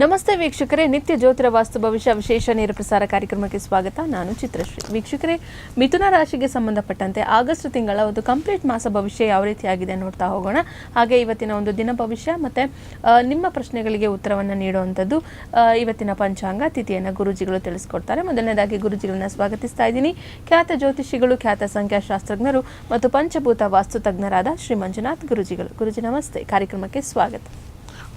ನಮಸ್ತೆ ವೀಕ್ಷಕರೇ, ನಿತ್ಯ ಜ್ಯೋತಿರ ವಾಸ್ತು ಭವಿಷ್ಯ ವಿಶೇಷ ನೇರ ಪ್ರಸಾರ ಕಾರ್ಯಕ್ರಮಕ್ಕೆ ಸ್ವಾಗತ. ನಾನು ಚಿತ್ರಶ್ರೀ. ವೀಕ್ಷಕರೇ, ಮಿಥುನ ರಾಶಿಗೆ ಸಂಬಂಧಪಟ್ಟಂತೆ ಆಗಸ್ಟ್ ತಿಂಗಳ ಒಂದು ಕಂಪ್ಲೀಟ್ ಮಾಸ ಭವಿಷ್ಯ ಯಾವ ರೀತಿಯಾಗಿದೆ ನೋಡ್ತಾ ಹೋಗೋಣ. ಹಾಗೆ ಇವತ್ತಿನ ಒಂದು ದಿನ ಭವಿಷ್ಯ ಮತ್ತು ನಿಮ್ಮ ಪ್ರಶ್ನೆಗಳಿಗೆ ಉತ್ತರವನ್ನು ನೀಡುವಂಥದ್ದು ಇವತ್ತಿನ ಪಂಚಾಂಗ ತಿಥಿಯನ್ನು ಗುರುಜಿಗಳು ತಿಳಿಸ್ಕೊಡ್ತಾರೆ. ಮೊದಲನೇದಾಗಿ ಗುರುಜಿಗಳನ್ನ ಸ್ವಾಗತಿಸ್ತಾ ಇದ್ದೀನಿ. ಖ್ಯಾತ ಜ್ಯೋತಿಷಿಗಳು, ಖ್ಯಾತ ಸಂಖ್ಯಾಶಾಸ್ತ್ರಜ್ಞರು ಮತ್ತು ಪಂಚಭೂತ ವಾಸ್ತು ತಜ್ಞರಾದ ಶ್ರೀ ಮಂಜುನಾಥ್ ಗುರುಜಿಗಳು. ಗುರುಜಿ ನಮಸ್ತೆ, ಕಾರ್ಯಕ್ರಮಕ್ಕೆ ಸ್ವಾಗತ.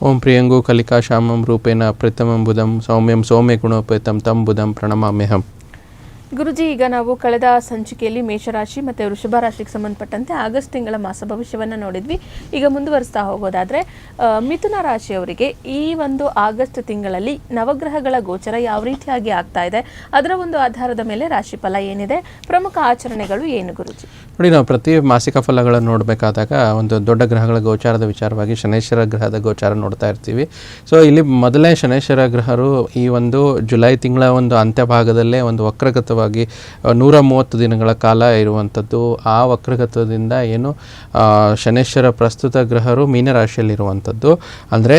ಓಂ ಪ್ರಿಯಂಗು ಕಲಿಕಾ ಶ್ಯಾಮಂ ರೂಪೇಣ ಪ್ರೀತಮಂ ಬುಧಂ ಸೌಮ್ಯಂ ಸೌಮ್ಯ ಗುಣೋಪೇತಂ ತಂ ಬುಧಂ ಪ್ರಣಮಾಮ್ಯಹಂ. ಗುರುಜಿ, ಈಗ ನಾವು ಕಳೆದ ಸಂಚಿಕೆಯಲ್ಲಿ ಮೇಷರಾಶಿ ಮತ್ತು ವೃಷಭ ರಾಶಿಗೆ ಸಂಬಂಧಪಟ್ಟಂತೆ ಆಗಸ್ಟ್ ತಿಂಗಳ ಮಾಸ ಭವಿಷ್ಯವನ್ನು ನೋಡಿದ್ವಿ. ಈಗ ಮುಂದುವರಿಸ್ತಾ ಹೋಗೋದಾದರೆ ಮಿಥುನ ರಾಶಿಯವರಿಗೆ ಈ ಒಂದು ಆಗಸ್ಟ್ ತಿಂಗಳಲ್ಲಿ ನವಗ್ರಹಗಳ ಗೋಚರ ಯಾವ ರೀತಿಯಾಗಿ ಆಗ್ತಾ ಇದೆ, ಅದರ ಒಂದು ಆಧಾರದ ಮೇಲೆ ರಾಶಿಫಲ ಏನಿದೆ, ಪ್ರಮುಖ ಆಚರಣೆಗಳು ಏನು ಗುರುಜಿ? ನೋಡಿ, ನಾವು ಪ್ರತಿ ಮಾಸಿಕ ಫಲಗಳನ್ನು ನೋಡಬೇಕಾದಾಗ ಒಂದು ದೊಡ್ಡ ಗ್ರಹಗಳ ಗೋಚಾರದ ವಿಚಾರವಾಗಿ ಶನೈಶ್ವರ ಗ್ರಹದ ಗೋಚಾರ ನೋಡ್ತಾ ಇರ್ತೀವಿ. ಸೊ ಇಲ್ಲಿ ಮೊದಲೇ ಶನೈಶ್ವರ ಗ್ರಹರು ಈ ಒಂದು ಜುಲೈ ತಿಂಗಳ ಒಂದು ಅಂತ್ಯಭಾಗದಲ್ಲೇ ಒಂದು ವಕ್ರಗತವಾಗಿ 130 ದಿನಗಳ ಕಾಲ ಇರುವಂಥದ್ದು. ಆ ವಕ್ರಗತದಿಂದ ಏನು ಶನೈಶ್ವರ ಪ್ರಸ್ತುತ ಗ್ರಹರು ಮೀನರಾಶಿಯಲ್ಲಿರುವಂಥದ್ದು, ಅಂದರೆ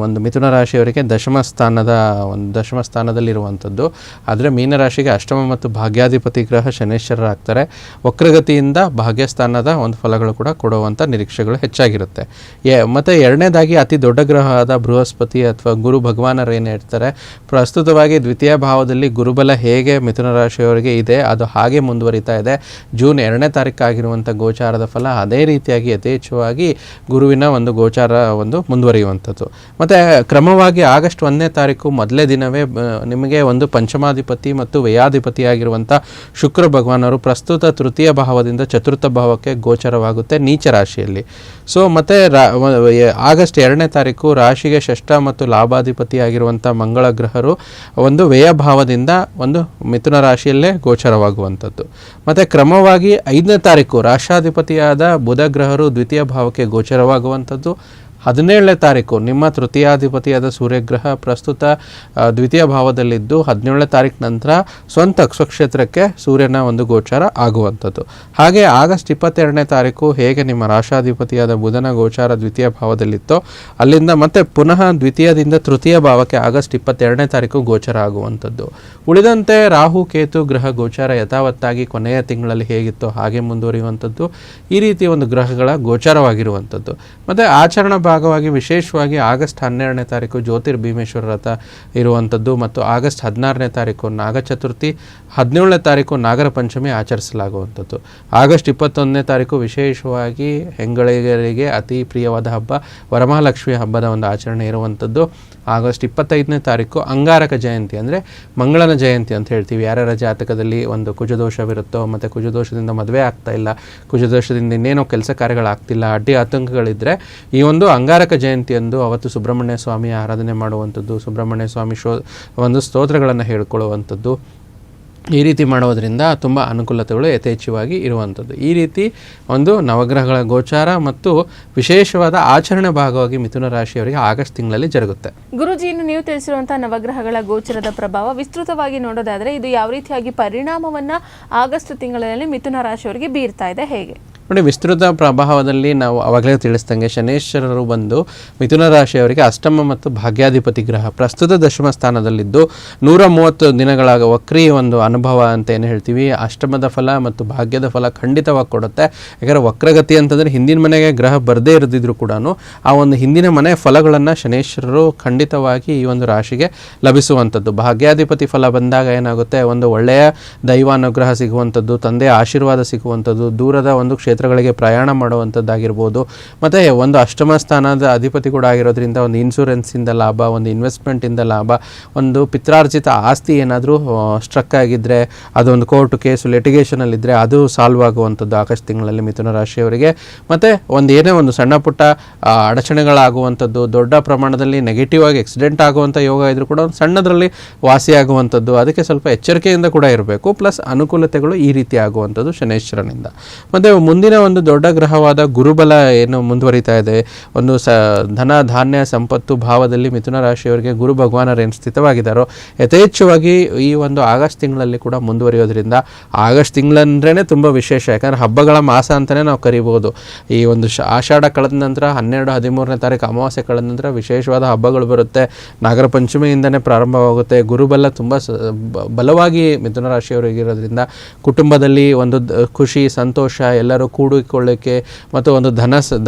ಒಂದು ಮಿಥುನ ರಾಶಿಯವರಿಗೆ ದಶಮ ಸ್ಥಾನದಲ್ಲಿರುವಂಥದ್ದು. ಆದರೆ ಮೀನರಾಶಿಗೆ ಅಷ್ಟಮ ಮತ್ತು ಭಾಗ್ಯಾಧಿಪತಿ ಗ್ರಹ ಶನೈಶ್ವರರಾಗ್ತಾರೆ. ವಕ್ರಗತಿಯಿಂದ ಭಾಗ್ಯಸ್ಥಾನದ ಒಂದು ಫಲಗಳು ಕೂಡ ಕೊಡುವಂಥ ನಿರೀಕ್ಷೆಗಳು ಹೆಚ್ಚಾಗಿರುತ್ತೆ. ಮತ್ತು ಎರಡನೇದಾಗಿ ಅತಿ ದೊಡ್ಡ ಗ್ರಹ ಆದ ಬೃಹಸ್ಪತಿ ಅಥವಾ ಗುರು ಭಗವಾನರು ಏನು ಇರ್ತಾರೆ, ಪ್ರಸ್ತುತವಾಗಿ ದ್ವಿತೀಯ ಭಾವದಲ್ಲಿ ಗುರುಬಲ ಹೇಗೆ ಮಿಥುನ ರಾಶಿಯವರಿಗೆ ಇದೆ ಅದು ಹಾಗೆ ಮುಂದುವರಿತಾ ಇದೆ. ಜೂನ್ 2ನೇ ತಾರೀಕು ಆಗಿರುವಂಥ ಗೋಚಾರದ ಫಲ ಅದೇ ರೀತಿಯಾಗಿ ಯಥೇಚ್ಛವಾಗಿ ಗುರುವಿನ ಒಂದು ಗೋಚಾರ ಒಂದು ಮುಂದುವರಿಯುವಂಥದ್ದು. ಮತ್ತು ಕ್ರಮವಾಗಿ ಆಗಸ್ಟ್ 1ನೇ ತಾರೀಕು ಮೊದಲೇ ದಿನವೇ ನಿಮಗೆ ಒಂದು ಪಂಚಮಾಧಿಪತಿ ಮತ್ತು ವ್ಯಯಾಧಿಪತಿಯಾಗಿರುವಂಥ ಶುಕ್ರ ಭಗವಾನರು ಪ್ರಸ್ತುತ ತೃತೀಯ ಭಾವದಿಂದ ಚತುರ್ಥ ಭಾವಕ್ಕೆ ಗೋಚರವಾಗುತ್ತೆ ನೀಚ ರಾಶಿಯಲ್ಲಿ. ಸೊ ಮತ್ತು ಆಗಸ್ಟ್ 2ನೇ ತಾರೀಕು ರಾಶಿಗೆ ಷಷ್ಠ ಮತ್ತು ಲಾಭಾಧಿಪತಿಯಾಗಿರುವಂಥ ಮಂಗಳ ಗ್ರಹರು ಒಂದು ವ್ಯಯ ಭಾವದಿಂದ ಒಂದು ಮಿಥುನ ರಾಶಿಯಲ್ಲೇ ಗೋಚರವಾಗುವಂಥದ್ದು. ಮತ್ತು ಕ್ರಮವಾಗಿ 5ನೇ ತಾರೀಕು ರಾಷ್ಟ್ರಾಧಿಪತಿಯಾದ ಬುಧ ಗ್ರಹರು ದ್ವಿತೀಯ ಭಾವಕ್ಕೆ ಗೋಚರವಾಗುವಂಥದ್ದು. 17ನೇ ತಾರೀಕು ನಿಮ್ಮ ತೃತೀಯಾಧಿಪತಿಯಾದ ಸೂರ್ಯಗ್ರಹ ಪ್ರಸ್ತುತ ದ್ವಿತೀಯ ಭಾವದಲ್ಲಿದ್ದು 17ನೇ ತಾರೀಕು ನಂತರ ಸ್ವಂತ ಸ್ವಕ್ಷೇತ್ರಕ್ಕೆ ಸೂರ್ಯನ ಒಂದು ಗೋಚಾರ ಆಗುವಂಥದ್ದು. ಹಾಗೆ ಆಗಸ್ಟ್ 22ನೇ ತಾರೀಕು ಹೇಗೆ ನಿಮ್ಮ ರಾಷ್ಟ್ರಾಧಿಪತಿಯಾದ ಬುಧನ ಗೋಚಾರ ದ್ವಿತೀಯ ಭಾವದಲ್ಲಿತ್ತೋ ಅಲ್ಲಿಂದ ಮತ್ತೆ ಪುನಃ ದ್ವಿತೀಯದಿಂದ ತೃತೀಯ ಭಾವಕ್ಕೆ ಆಗಸ್ಟ್ 22ನೇ ತಾರೀಕು ಗೋಚಾರ ಆಗುವಂಥದ್ದು. ಉಳಿದಂತೆ ರಾಹು ಕೇತು ಗ್ರಹ ಗೋಚಾರ ಯಥಾವತ್ತಾಗಿ ಕೊನೆಯ ತಿಂಗಳಲ್ಲಿ ಹೇಗಿತ್ತೋ ಹಾಗೆ ಮುಂದುವರಿಯುವಂಥದ್ದು. ಈ ರೀತಿ ಒಂದು ಗ್ರಹಗಳ ಗೋಚಾರವಾಗಿರುವಂಥದ್ದು. ಮತ್ತು ಆಚರಣಾ ಭಾಗವಾಗಿ ವಿಶೇಷವಾಗಿ ಆಗಸ್ಟ್ 12ನೇ ತಾರೀಕು ಜ್ಯೋತಿರ್ಭೀಮೇಶ್ವರ ವ್ರತ ಇರುವಂಥದ್ದು ಮತ್ತು ಆಗಸ್ಟ್ 16ನೇ ತಾರೀಕು ನಾಗಚತುರ್ಥಿ, 17ನೇ ತಾರೀಕು ನಾಗರ ಪಂಚಮಿ ಆಚರಿಸಲಾಗುವಂಥದ್ದು. ಆಗಸ್ಟ್ 21ನೇ ತಾರೀಕು ವಿಶೇಷವಾಗಿ ಹೆಂಗಳಿಗರಿಗೆ ಅತಿ ಪ್ರಿಯವಾದ ಹಬ್ಬ ವರಮಹಾಲಕ್ಷ್ಮಿ ಹಬ್ಬದ ಒಂದು ಆಚರಣೆ ಇರುವಂಥದ್ದು. ಆಗಸ್ಟ್ 25ನೇ ತಾರೀಕು ಅಂಗಾರಕ ಜಯಂತಿ, ಅಂದರೆ ಮಂಗಳನ ಜಯಂತಿ ಅಂತ ಹೇಳ್ತೀವಿ. ಯಾರ್ಯಾರ ಜಾತಕದಲ್ಲಿ ಒಂದು ಕುಜದೋಷವಿರುತ್ತೋ ಮತ್ತು ಕುಜದೋಷದಿಂದ ಮದುವೆ ಆಗ್ತಾ ಇಲ್ಲ, ಕುಜದೋಷದಿಂದ ಇನ್ನೇನೋ ಕೆಲಸ ಕಾರ್ಯಗಳಾಗ್ತಿಲ್ಲ, ಅಡ್ಡಿ ಆತಂಕಗಳಿದ್ದರೆ ಈ ಒಂದು ಅಂಗಾರಕ ಜಯಂತಿಯಂದು ಅವತ್ತು ಸುಬ್ರಹ್ಮಣ್ಯ ಸ್ವಾಮಿಯ ಆರಾಧನೆ ಮಾಡುವಂಥದ್ದು, ಸುಬ್ರಹ್ಮಣ್ಯ ಸ್ವಾಮಿ ಒಂದು ಸ್ತೋತ್ರಗಳನ್ನು ಹೇಳ್ಕೊಳ್ಳುವಂಥದ್ದು. ಈ ರೀತಿ ಮಾಡೋದರಿಂದ ತುಂಬ ಅನುಕೂಲತೆಗಳು ಯಥೇಚ್ಛವಾಗಿ ಇರುವಂಥದ್ದು. ಈ ರೀತಿ ಒಂದು ನವಗ್ರಹಗಳ ಗೋಚಾರ ಮತ್ತು ವಿಶೇಷವಾದ ಆಚರಣೆ ಭಾಗವಾಗಿ ಮಿಥುನ ರಾಶಿಯವರಿಗೆ ಆಗಸ್ಟ್ ತಿಂಗಳಲ್ಲಿ ಜರುಗುತ್ತೆ. ಗುರುಜಿ, ಇನ್ನು ನೀವು ತಿಳಿಸಿರುವಂತಹ ನವಗ್ರಹಗಳ ಗೋಚರದ ಪ್ರಭಾವ ವಿಸ್ತೃತವಾಗಿ ನೋಡೋದಾದರೆ ಇದು ಯಾವ ರೀತಿಯಾಗಿ ಪರಿಣಾಮವನ್ನು ಆಗಸ್ಟ್ ತಿಂಗಳಲ್ಲಿ ಮಿಥುನ ರಾಶಿಯವರಿಗೆ ಬೀರ್ತಾ ಇದೆ, ಹೇಗೆ? ನೋಡಿ, ವಿಸ್ತೃತ ಪ್ರಭಾವದಲ್ಲಿ ನಾವು ಅವಾಗಲೇ ತಿಳಿಸ್ದಂಗೆ ಶನೇಶ್ವರರು ಬಂದು ಮಿಥುನ ರಾಶಿಯವರಿಗೆ ಅಷ್ಟಮ ಮತ್ತು ಭಾಗ್ಯಾಧಿಪತಿ ಗ್ರಹ ಪ್ರಸ್ತುತ ದಶಮ ಸ್ಥಾನದಲ್ಲಿದ್ದು 130 ದಿನಗಳ ವಕ್ರಿ ಒಂದು ಅನುಭವ ಅಂತ ಏನು ಹೇಳ್ತೀವಿ, ಅಷ್ಟಮದ ಫಲ ಮತ್ತು ಭಾಗ್ಯದ ಫಲ ಖಂಡಿತವಾಗಿ ಕೊಡುತ್ತೆ. ಯಾಕಂದರೆ ವಕ್ರಗತಿ ಅಂತಂದರೆ ಹಿಂದಿನ ಮನೆಗೆ ಗ್ರಹ ಬರದೇ ಇರದಿದ್ರು ಕೂಡ ಆ ಒಂದು ಹಿಂದಿನ ಮನೆ ಫಲಗಳನ್ನು ಶನೇಶ್ವರರು ಖಂಡಿತವಾಗಿ ಈ ಒಂದು ರಾಶಿಗೆ ಲಭಿಸುವಂಥದ್ದು. ಭಾಗ್ಯಾಧಿಪತಿ ಫಲ ಬಂದಾಗ ಏನಾಗುತ್ತೆ, ಒಂದು ಒಳ್ಳೆಯ ದೈವಾನುಗ್ರಹ ಸಿಗುವಂಥದ್ದು, ತಂದೆಯ ಆಶೀರ್ವಾದ ಸಿಗುವಂಥದ್ದು, ದೂರದ ಒಂದು ಕ್ಷೇತ್ರಗಳಿಗೆ ಪ್ರಯಾಣ ಮಾಡುವಂಥದ್ದಾಗಿರ್ಬೋದು. ಮತ್ತು ಒಂದು ಅಷ್ಟಮ ಸ್ಥಾನದ ಅಧಿಪತಿ ಕೂಡ ಆಗಿರೋದ್ರಿಂದ ಒಂದು ಇನ್ಶೂರೆನ್ಸಿಂದ ಲಾಭ, ಒಂದು ಇನ್ವೆಸ್ಟ್ಮೆಂಟಿಂದ ಲಾಭ, ಒಂದು ಪಿತ್ರಾರ್ಜಿತ ಆಸ್ತಿ ಏನಾದರೂ ಸ್ಟ್ರಕ್ ಆಗಿದ್ದರೆ ಅದೊಂದು ಕೋರ್ಟು ಕೇಸು ಲಿಟಿಗೇಷನಲ್ಲಿದ್ದರೆ ಅದು ಸಾಲ್ವ್ ಆಗುವಂಥದ್ದು ಆಗಸ್ಟ್ ತಿಂಗಳಲ್ಲಿ ಮಿಥುನ ರಾಶಿಯವರಿಗೆ. ಮತ್ತು ಏನೇ ಒಂದು ಸಣ್ಣ ಪುಟ್ಟ ಅಡಚಣೆಗಳಾಗುವಂಥದ್ದು, ದೊಡ್ಡ ಪ್ರಮಾಣದಲ್ಲಿ ನೆಗೆಟಿವ್ ಆಗಿ ಆಕ್ಸಿಡೆಂಟ್ ಆಗುವಂಥ ಯೋಗ ಇದ್ರೂ ಕೂಡ ಒಂದು ಸಣ್ಣದರಲ್ಲಿ ವಾಸಿಯಾಗುವಂಥದ್ದು, ಅದಕ್ಕೆ ಸ್ವಲ್ಪ ಎಚ್ಚರಿಕೆಯಿಂದ ಕೂಡ ಇರಬೇಕು. ಪ್ಲಸ್ ಅನುಕೂಲತೆಗಳು ಈ ರೀತಿ ಆಗುವಂಥದ್ದು ಶನೇಶ್ವರನಿಂದ. ಮತ್ತು ಮುಂದಿನ ಮುಂದಿನ ಒಂದು ದೊಡ್ಡ ಗ್ರಹವಾದ ಗುರುಬಲ ಏನು ಮುಂದುವರಿತಾ ಇದೆ, ಒಂದು ಧನ ಧಾನ್ಯ ಸಂಪತ್ತು ಭಾವದಲ್ಲಿ ಮಿಥುನ ರಾಶಿಯವರಿಗೆ ಗುರು ಭಗವಾನರೇನು ಸ್ಥಿತವಾಗಿದ್ದಾರೋ ಯಥೇಚ್ಛವಾಗಿ ಈ ಒಂದು ಆಗಸ್ಟ್ ತಿಂಗಳಲ್ಲಿ ಕೂಡ ಮುಂದುವರಿಯೋದ್ರಿಂದ, ಆಗಸ್ಟ್ ತಿಂಗಳಂದ್ರೇ ತುಂಬ ವಿಶೇಷ. ಯಾಕಂದರೆ ಹಬ್ಬಗಳ ಮಾಸ ಅಂತಲೇ ನಾವು ಕರಿಬೋದು. ಈ ಒಂದು ಆಷಾಢ ಕಳೆದ ನಂತರ 12-13ನೇ ತಾರೀಕು ಅಮಾವಾಸ್ಯೆ ಕಳೆದ ನಂತರ ವಿಶೇಷವಾದ ಹಬ್ಬಗಳು ಬರುತ್ತೆ. ನಾಗರ ಪಂಚಮಿಯಿಂದನೇ ಪ್ರಾರಂಭವಾಗುತ್ತೆ. ಗುರುಬಲ ತುಂಬ ಬಲವಾಗಿ ಮಿಥುನ ರಾಶಿಯವರಿಗಿರೋದ್ರಿಂದ ಕುಟುಂಬದಲ್ಲಿ ಒಂದು ಖುಷಿ ಸಂತೋಷ ಎಲ್ಲರೂ ಕೂಡಿಕೊಳ್ಳಿಕ್ಕೆ ಮತ್ತು ಒಂದು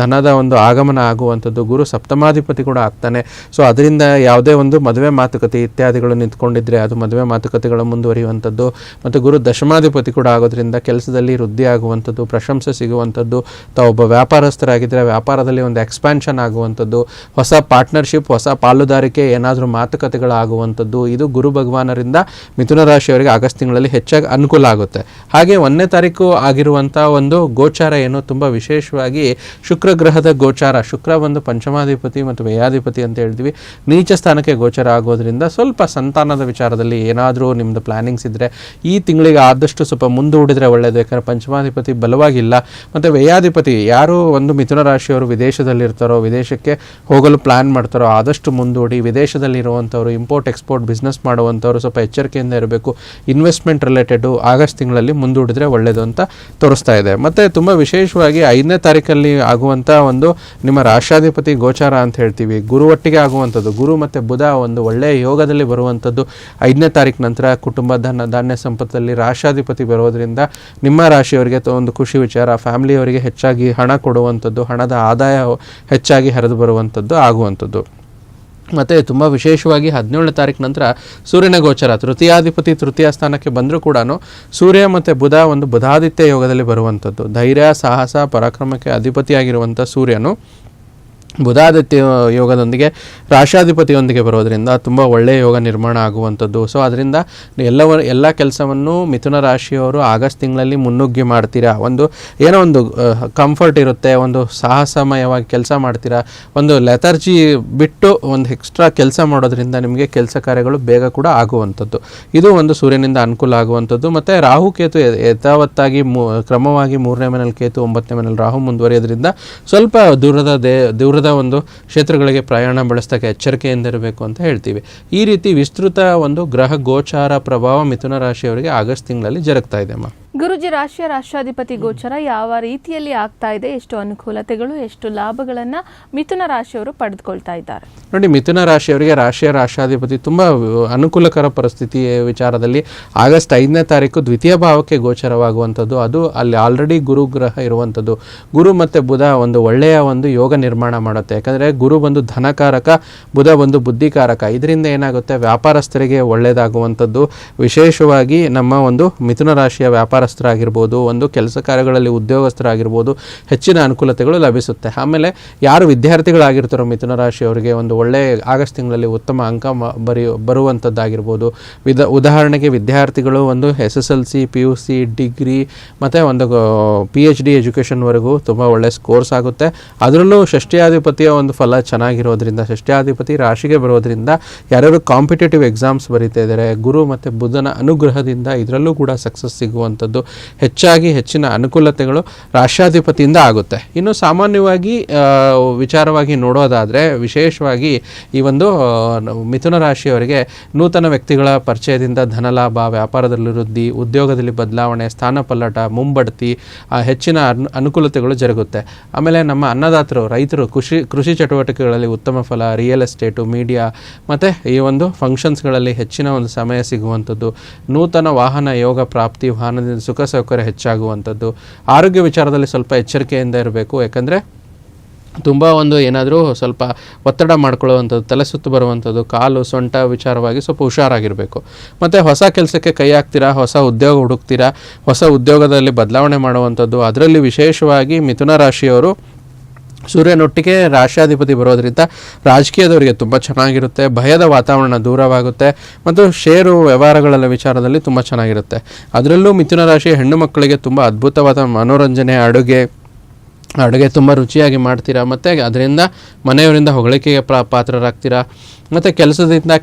ಧನದ ಒಂದು ಆಗಮನ ಆಗುವಂಥದ್ದು. ಗುರು ಸಪ್ತಮಾಧಿಪತಿ ಕೂಡ ಆಗ್ತಾನೆ. ಸೊ ಅದರಿಂದ ಯಾವುದೇ ಒಂದು ಮದುವೆ ಮಾತುಕತೆ ಇತ್ಯಾದಿಗಳು ನಿಂತ್ಕೊಂಡಿದ್ರೆ ಅದು ಮದುವೆ ಮಾತುಕತೆಗಳು ಮುಂದುವರಿಯುವಂಥದ್ದು. ಮತ್ತು ಗುರು ದಶಮಾಧಿಪತಿ ಕೂಡ ಆಗೋದ್ರಿಂದ ಕೆಲಸದಲ್ಲಿ ವೃದ್ಧಿ ಆಗುವಂಥದ್ದು, ಪ್ರಶಂಸೆ ಸಿಗುವಂಥದ್ದು. ತಾವೊಬ್ಬ ವ್ಯಾಪಾರಸ್ಥರಾಗಿದ್ದರೆ ವ್ಯಾಪಾರದಲ್ಲಿ ಒಂದು ಎಕ್ಸ್ಪ್ಯಾನ್ಷನ್ ಆಗುವಂಥದ್ದು, ಹೊಸ ಪಾರ್ಟ್ನರ್ಶಿಪ್, ಹೊಸ ಪಾಲುದಾರಿಕೆ, ಏನಾದರೂ ಮಾತುಕತೆಗಳಾಗುವಂಥದ್ದು. ಇದು ಗುರು ಭಗವಾನರಿಂದ ಮಿಥುನ ರಾಶಿಯವರಿಗೆ ಆಗಸ್ಟ್ ತಿಂಗಳಲ್ಲಿ ಹೆಚ್ಚಾಗಿ ಅನುಕೂಲ ಆಗುತ್ತೆ. ಹಾಗೆ 1ನೇ ತಾರೀಕು ಆಗಿರುವಂಥ ಒಂದು ಗೋಚಾರ ಏನು ತುಂಬ ವಿಶೇಷವಾಗಿ ಶುಕ್ರ ಗ್ರಹದ ಗೋಚಾರ. ಶುಕ್ರ ಒಂದು ಪಂಚಮಾಧಿಪತಿ ಮತ್ತು ವ್ಯಯಾಧಿಪತಿ ಅಂತ ಹೇಳ್ತೀವಿ. ನೀಚ ಸ್ಥಾನಕ್ಕೆ ಗೋಚಾರ ಆಗೋದ್ರಿಂದ ಸ್ವಲ್ಪ ಸಂತಾನದ ವಿಚಾರದಲ್ಲಿ ಏನಾದರೂ ನಿಮ್ಮದು ಪ್ಲಾನಿಂಗ್ಸ್ ಇದ್ದರೆ ಈ ತಿಂಗಳಿಗೆ ಆದಷ್ಟು ಸ್ವಲ್ಪ ಮುಂದೂಡಿದ್ರೆ ಒಳ್ಳೆಯದು. ಯಾಕಂದರೆ ಪಂಚಮಾಧಿಪತಿ ಬಲವಾಗಿಲ್ಲ. ಮತ್ತು ವ್ಯಯಾಧಿಪತಿ ಯಾರು ಒಂದು ಮಿಥುನ ರಾಶಿಯವರು ವಿದೇಶದಲ್ಲಿರ್ತಾರೋ, ವಿದೇಶಕ್ಕೆ ಹೋಗಲು ಪ್ಲ್ಯಾನ್ ಮಾಡ್ತಾರೋ ಆದಷ್ಟು ಮುಂದೂಡಿ. ವಿದೇಶದಲ್ಲಿರುವಂಥವ್ರು, ಇಂಪೋರ್ಟ್ ಎಕ್ಸ್ಪೋರ್ಟ್ ಬಿಸ್ನೆಸ್ ಮಾಡುವಂಥವ್ರು ಸ್ವಲ್ಪ ಎಚ್ಚರಿಕೆಯಿಂದ ಇರಬೇಕು. ಇನ್ವೆಸ್ಟ್ಮೆಂಟ್ ರಿಲೇಟೆಡು ಆಗಸ್ಟ್ ತಿಂಗಳಲ್ಲಿ ಮುಂದೂಡಿದ್ರೆ ಒಳ್ಳೆಯದು ಅಂತ ತೋರಿಸ್ತಾ ಇದೆ. ಮತ್ತು ತುಂಬ ವಿಶೇಷವಾಗಿ 5ನೇ ತಾರೀಕಲ್ಲಿ ಆಗುವಂಥ ಒಂದು ನಿಮ್ಮ ರಾಷ್ಟ್ರಾಧಿಪತಿ ಗೋಚಾರ ಅಂತ ಹೇಳ್ತೀವಿ. ಗುರು ಒಟ್ಟಿಗೆ ಆಗುವಂಥದ್ದು. ಗುರು ಮತ್ತು ಬುಧ ಒಂದು ಒಳ್ಳೆಯ ಯೋಗದಲ್ಲಿ ಬರುವಂಥದ್ದು 5ನೇ ತಾರೀಕು ನಂತರ. ಕುಟುಂಬ ಧಾನ್ಯ ಸಂಪತ್ತಲ್ಲಿ ರಾಷ್ಟ್ರಾಧಿಪತಿ ಬರೋದರಿಂದ ನಿಮ್ಮ ರಾಶಿಯವರಿಗೆ ಒಂದು ಖುಷಿ ವಿಚಾರ. ಫ್ಯಾಮಿಲಿಯವರಿಗೆ ಹೆಚ್ಚಾಗಿ ಹಣ ಕೊಡುವಂಥದ್ದು, ಹಣದ ಆದಾಯ ಹೆಚ್ಚಾಗಿ ಹರಿದು ಬರುವಂಥದ್ದು ಆಗುವಂಥದ್ದು. ಮತ್ತು ತುಂಬ ವಿಶೇಷವಾಗಿ 17ನೇ ತಾರೀಕು ನಂತರ ಸೂರ್ಯನ ಗೋಚರ. ತೃತೀಯಾಧಿಪತಿ ತೃತೀಯ ಸ್ಥಾನಕ್ಕೆ ಬಂದರೂ ಕೂಡ ಸೂರ್ಯ ಮತ್ತು ಬುಧ ಒಂದು ಬುಧಾದಿತ್ಯ ಯೋಗದಲ್ಲಿ ಬರುವಂಥದ್ದು. ಧೈರ್ಯ ಸಾಹಸ ಪರಾಕ್ರಮಕ್ಕೆ ಅಧಿಪತಿಯಾಗಿರುವಂಥ ಸೂರ್ಯನು ಬುಧಾದಿತ್ಯ ಯೋಗದೊಂದಿಗೆ ರಾಷ್ಟ್ರಾಧಿಪತಿಯೊಂದಿಗೆ ಬರೋದರಿಂದ ತುಂಬ ಒಳ್ಳೆಯ ಯೋಗ ನಿರ್ಮಾಣ ಆಗುವಂಥದ್ದು. ಸೊ ಅದರಿಂದ ಎಲ್ಲ ಕೆಲಸವನ್ನು ಮಿಥುನ ರಾಶಿಯವರು ಆಗಸ್ಟ್ ತಿಂಗಳಲ್ಲಿ ಮುನ್ನುಗ್ಗಿ ಮಾಡ್ತೀರಾ. ಏನೋ ಒಂದು ಕಂಫರ್ಟ್ ಇರುತ್ತೆ, ಒಂದು ಸಾಹಸಮಯವಾಗಿ ಕೆಲಸ ಮಾಡ್ತೀರಾ. ಒಂದು ಲೆಥರ್ಜಿ ಬಿಟ್ಟು ಒಂದು ಎಕ್ಸ್ಟ್ರಾ ಕೆಲಸ ಮಾಡೋದ್ರಿಂದ ನಿಮಗೆ ಕೆಲಸ ಕಾರ್ಯಗಳು ಬೇಗ ಕೂಡ ಆಗುವಂಥದ್ದು. ಇದು ಒಂದು ಸೂರ್ಯನಿಂದ ಅನುಕೂಲ ಆಗುವಂಥದ್ದು. ಮತ್ತು ರಾಹುಕೇತು ಯಥಾವತ್ತಾಗಿ ಕ್ರಮವಾಗಿ 3ನೇ ಮನೇಲಿ ಕೇತು, 9ನೇ ಮನೇಲಿ ರಾಹು ಮುಂದುವರಿಯೋದ್ರಿಂದ ಸ್ವಲ್ಪ ದೂರದ ಒಂದು ಕ್ಷೇತ್ರಗಳಿಗೆ ಪ್ರಯಾಣ ಬೆಳೆಸೋಕ್ಕೆ ಎಚ್ಚರಿಕೆಯಿಂದ ಇರಬೇಕು ಅಂತ ಹೇಳ್ತೀವಿ. ಈ ರೀತಿ ವಿಸ್ತೃತ ಒಂದು ಗ್ರಹ ಗೋಚಾರ ಪ್ರಭಾವ ಮಿಥುನ ರಾಶಿಯವರಿಗೆ ಆಗಸ್ಟ್ ತಿಂಗಳಲ್ಲಿ ಜರುಗ್ತಾ ಇದೆ. ಗುರುಜಿ, ರಾಶಿಯ ರಾಷ್ಟ್ರಾಧಿಪತಿ ಗೋಚರ ಯಾವ ರೀತಿಯಲ್ಲಿ ಆಗ್ತಾ ಇದೆ? ಎಷ್ಟು ಅನುಕೂಲತೆಗಳು, ಎಷ್ಟು ಲಾಭಗಳನ್ನು ಮಿಥುನ ರಾಶಿಯವರು ಪಡೆದುಕೊಳ್ತಾ ಇದ್ದಾರೆ? ನೋಡಿ, ಮಿಥುನ ರಾಶಿಯವರಿಗೆ ರಾಶಿಯ ರಾಷ್ಟ್ರಾಧಿಪತಿ ತುಂಬ ಅನುಕೂಲಕರ ಪರಿಸ್ಥಿತಿ ವಿಚಾರದಲ್ಲಿ ಆಗಸ್ಟ್ 5ನೇ ತಾರೀಕು ದ್ವಿತೀಯ ಭಾವಕ್ಕೆ ಗೋಚರವಾಗುವಂಥದ್ದು. ಅದು ಅಲ್ಲಿ ಆಲ್ರೆಡಿ ಗುರು ಗ್ರಹ ಇರುವಂಥದ್ದು. ಗುರು ಮತ್ತು ಬುಧ ಒಂದು ಒಳ್ಳೆಯ ಒಂದು ಯೋಗ ನಿರ್ಮಾಣ ಮಾಡುತ್ತೆ. ಯಾಕಂದರೆ ಗುರು ಒಂದು ಧನಕಾರಕ, ಬುಧ ಒಂದು ಬುದ್ಧಿಕಾರಕ. ಇದರಿಂದ ಏನಾಗುತ್ತೆ, ವ್ಯಾಪಾರಸ್ಥರಿಗೆ ಒಳ್ಳೆಯದಾಗುವಂಥದ್ದು. ವಿಶೇಷವಾಗಿ ನಮ್ಮ ಒಂದು ಮಿಥುನ ರಾಶಿಯ ವ್ಯಾಪಾರಸ್ಥರಾಗಿರ್ಬೋದು, ಒಂದು ಕೆಲಸ ಕಾರ್ಯಗಳಲ್ಲಿ ಉದ್ಯೋಗಸ್ಥರಾಗಿರ್ಬೋದು, ಹೆಚ್ಚಿನ ಅನುಕೂಲತೆಗಳು ಲಭಿಸುತ್ತೆ. ಆಮೇಲೆ ಯಾರು ವಿದ್ಯಾರ್ಥಿಗಳಾಗಿರ್ತಾರೋ ಮಿಥುನ ರಾಶಿಯವರಿಗೆ ಒಂದು ಒಳ್ಳೆಯ ಆಗಸ್ಟ್ ತಿಂಗಳಲ್ಲಿ ಉತ್ತಮ ಅಂಕ ಬರುವಂಥದ್ದಾಗಿರ್ಬೋದು. ಉದಾಹರಣೆಗೆ ವಿದ್ಯಾರ್ಥಿಗಳು ಒಂದು SSLC, PUC, ಡಿಗ್ರಿ ಮತ್ತು ಒಂದು PhD ಎಜುಕೇಷನ್ವರೆಗೂ ತುಂಬ ಒಳ್ಳೆಯ ಸ್ಕೋರ್ಸ್ ಆಗುತ್ತೆ. ಅದರಲ್ಲೂ ಷಷ್ಠ್ಯಾಧಿಪತಿಯ ಒಂದು ಫಲ ಚೆನ್ನಾಗಿರೋದ್ರಿಂದ, ಷಷ್ಠ್ಯಾಧಿಪತಿ ರಾಶಿಗೆ ಬರೋದ್ರಿಂದ ಯಾರ್ಯಾರು ಕಾಂಪಿಟೇಟಿವ್ ಎಕ್ಸಾಮ್ಸ್ ಬರೀತಾ ಇದ್ದಾರೆ, ಗುರು ಮತ್ತು ಬುಧನ ಅನುಗ್ರಹದಿಂದ ಇದರಲ್ಲೂ ಕೂಡ ಸಕ್ಸಸ್ ಸಿಗುವಂಥದ್ದು, ಹೆಚ್ಚಿನ ಅನುಕೂಲತೆಗಳು ರಾಷ್ಟ್ರಾಧಿಪತಿಯಿಂದ ಆಗುತ್ತೆ. ಇನ್ನು ಸಾಮಾನ್ಯವಾಗಿ ವಿಚಾರವಾಗಿ ನೋಡೋದಾದರೆ ವಿಶೇಷವಾಗಿ ಈ ಒಂದು ಮಿಥುನ ರಾಶಿಯವರಿಗೆ ನೂತನ ವ್ಯಕ್ತಿಗಳ ಪರಿಚಯದಿಂದ ಧನಲಾಭ, ವ್ಯಾಪಾರದಲ್ಲಿ ವೃದ್ಧಿ, ಉದ್ಯೋಗದಲ್ಲಿ ಬದಲಾವಣೆ, ಸ್ಥಾನ ಪಲ್ಲಟ, ಮುಂಬಡ್ತಿ, ಹೆಚ್ಚಿನ ಅನುಕೂಲತೆಗಳು ಜರುಗುತ್ತೆ. ಆಮೇಲೆ ನಮ್ಮ ಅನ್ನದಾತರು, ರೈತರು ಕೃಷಿ ಚಟುವಟಿಕೆಗಳಲ್ಲಿ ಉತ್ತಮ ಫಲ, ರಿಯಲ್ ಎಸ್ಟೇಟು, ಮೀಡಿಯಾ ಮತ್ತು ಈ ಒಂದು ಫಂಕ್ಷನ್ಸ್ಗಳಲ್ಲಿ ಹೆಚ್ಚಿನ ಒಂದು ಸಮಯ ಸಿಗುವಂಥದ್ದು, ನೂತನ ವಾಹನ ಯೋಗ ಪ್ರಾಪ್ತಿ, ವಾಹನದಿಂದ ಸುಖ ಸೌಕರ್ಯ ಹೆಚ್ಚಾಗುವಂಥದ್ದು. ಆರೋಗ್ಯ ವಿಚಾರದಲ್ಲಿ ಸ್ವಲ್ಪ ಎಚ್ಚರಿಕೆಯಿಂದ ಇರಬೇಕು. ಯಾಕಂದರೆ ತುಂಬ ಏನಾದರೂ ಸ್ವಲ್ಪ ಒತ್ತಡ ಮಾಡ್ಕೊಳ್ಳುವಂಥದ್ದು, ತಲೆ ಸುತ್ತು ಬರುವಂಥದ್ದು, ಕಾಲು ಸೊಂಟ ವಿಚಾರವಾಗಿ ಸ್ವಲ್ಪ ಹುಷಾರಾಗಿರಬೇಕು. ಮತ್ತು ಹೊಸ ಕೆಲಸಕ್ಕೆ ಕೈ ಹಾಕ್ತೀರಾ, ಹೊಸ ಉದ್ಯೋಗ ಹುಡುಕ್ತೀರಾ, ಹೊಸ ಉದ್ಯೋಗದಲ್ಲಿ ಬದಲಾವಣೆ ಮಾಡುವಂಥದ್ದು. ಅದರಲ್ಲಿ ವಿಶೇಷವಾಗಿ ಮಿಥುನ ರಾಶಿಯವರು ಸೂರ್ಯನೊಟ್ಟಿಗೆ ರಾಷ್ಟ್ರಾಧಿಪತಿ ಬರೋದ್ರಿಂದ ರಾಜಕೀಯದವರಿಗೆ ತುಂಬ ಚೆನ್ನಾಗಿರುತ್ತೆ. ಭಯದ ವಾತಾವರಣ ದೂರವಾಗುತ್ತೆ ಮತ್ತು ಷೇರು ವ್ಯವಹಾರಗಳ ವಿಚಾರದಲ್ಲಿ ತುಂಬ ಚೆನ್ನಾಗಿರುತ್ತೆ. ಅದರಲ್ಲೂ ಮಿಥುನ ರಾಶಿಯ ಹೆಣ್ಣು ಮಕ್ಕಳಿಗೆ ತುಂಬ ಅದ್ಭುತವಾದ ಮನೋರಂಜನೆ, ಅಡುಗೆ ತುಂಬ ರುಚಿಯಾಗಿ ಮಾಡ್ತೀರಾ ಮತ್ತು ಅದರಿಂದ ಮನೆಯವರಿಂದ ಹೊಗಳಿಕೆಗೆ ಪಾತ್ರರಾಗ್ತೀರಾ. ಮತ್ತು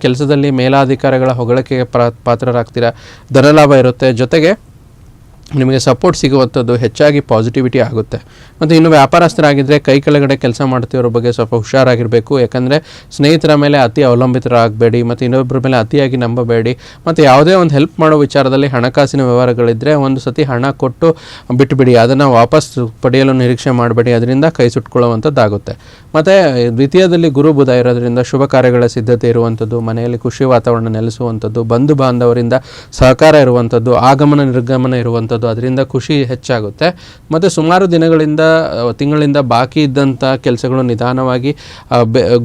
ಕೆಲಸದಲ್ಲಿ ಮೇಲಾಧಿಕಾರಿಗಳ ಹೊಗಳಿಕೆಗೆ ಪಾತ್ರರಾಗ್ತೀರಾ. ಧನಲಾಭ ಇರುತ್ತೆ. ಜೊತೆಗೆ ನಿಮಗೆ ಸಪೋರ್ಟ್ ಸಿಗುವಂಥದ್ದು ಹೆಚ್ಚಾಗಿ ಪಾಸಿಟಿವಿಟಿ ಆಗುತ್ತೆ. ಮತ್ತು ಇನ್ನು ವ್ಯಾಪಾರಸ್ಥರಾಗಿದ್ದರೆ ಕೈ ಕೆಳಗಡೆ ಕೆಲಸ ಮಾಡ್ತಿರೋ ಬಗ್ಗೆ ಸ್ವಲ್ಪ ಹುಷಾರಾಗಿರಬೇಕು. ಯಾಕಂದರೆ ಸ್ನೇಹಿತರ ಮೇಲೆ ಅತಿ ಅವಲಂಬಿತರಾಗಬೇಡಿ ಮತ್ತು ಇನ್ನೊಬ್ಬರ ಮೇಲೆ ಅತಿಯಾಗಿ ನಂಬಬೇಡಿ. ಮತ್ತು ಯಾವುದೇ ಒಂದು ಹೆಲ್ಪ್ ಮಾಡೋ ವಿಚಾರದಲ್ಲಿ ಹಣಕಾಸಿನ ವ್ಯವಹಾರಗಳಿದ್ದರೆ ಒಂದು ಸತಿ ಹಣ ಕೊಟ್ಟು ಬಿಟ್ಟುಬಿಡಿ, ಅದನ್ನು ವಾಪಸ್ ಪಡೆಯಲು ನಿರೀಕ್ಷೆ ಮಾಡಬೇಡಿ, ಅದರಿಂದ ಕೈ ಸುಟ್ಕೊಳ್ಳುವಂಥದ್ದಾಗುತ್ತೆ. ಮತ್ತು ದ್ವಿತೀಯದಲ್ಲಿ ಗುರು ಬುಧ ಇರೋದ್ರಿಂದ ಶುಭ ಕಾರ್ಯಗಳ ಸಿದ್ಧತೆ ಇರುವಂಥದ್ದು, ಮನೆಯಲ್ಲಿ ಖುಷಿ ವಾತಾವರಣ ನೆಲೆಸುವಂಥದ್ದು, ಬಂಧು ಬಾಂಧವರಿಂದ ಸಹಕಾರ ಇರುವಂಥದ್ದು, ಆಗಮನ ನಿರ್ಗಮನ ಇರುವಂಥದ್ದು, ಅದರಿಂದ ಖುಷಿ ಹೆಚ್ಚಾಗುತ್ತೆ. ಮತ್ತು ಸುಮಾರು ತಿಂಗಳಿಂದ ಬಾಕಿ ಇದ್ದಂಥ ಕೆಲಸಗಳು ನಿಧಾನವಾಗಿ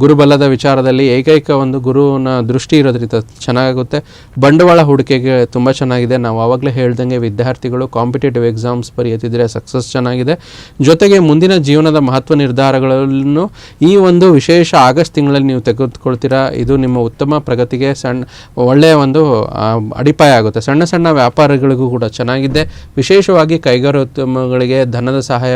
ಗುರುಬಲದ ವಿಚಾರದಲ್ಲಿ ಏಕೈಕ ಒಂದು ಗುರುವಿನ ದೃಷ್ಟಿ ಇರೋದ್ರಿಂದ ಚೆನ್ನಾಗುತ್ತೆ. ಬಂಡವಾಳ ಹೂಡಿಕೆಗೆ ತುಂಬ ಚೆನ್ನಾಗಿದೆ. ನಾವು ಆವಾಗಲೇ ಹೇಳ್ದಂಗೆ ವಿದ್ಯಾರ್ಥಿಗಳು ಕಾಂಪಿಟೇಟಿವ್ ಎಕ್ಸಾಮ್ಸ್ ಬರೆಯುತ್ತಿದ್ದರೆ ಸಕ್ಸಸ್ ಚೆನ್ನಾಗಿದೆ. ಜೊತೆಗೆ ಮುಂದಿನ ಜೀವನದ ಮಹತ್ವ ನಿರ್ಧಾರಗಳನ್ನು ಈ ಒಂದು ವಿಶೇಷ ಆಗಸ್ಟ್ ತಿಂಗಳಲ್ಲಿ ನೀವು ತೆಗೆದುಕೊಳ್ತೀರಾ. ಇದು ನಿಮ್ಮ ಉತ್ತಮ ಪ್ರಗತಿಗೆ ಒಳ್ಳೆಯ ಒಂದು ಅಡಿಪಾಯ ಆಗುತ್ತೆ. ಸಣ್ಣ ಸಣ್ಣ ವ್ಯಾಪಾರಗಳಿಗೂ ಕೂಡ ಚೆನ್ನಾಗಿದೆ. ವಿಶೇಷವಾಗಿ ಕೈಗಾರಿಕೋದ್ಯಮಗಳಿಗೆ ಧನದ ಸಹಾಯ,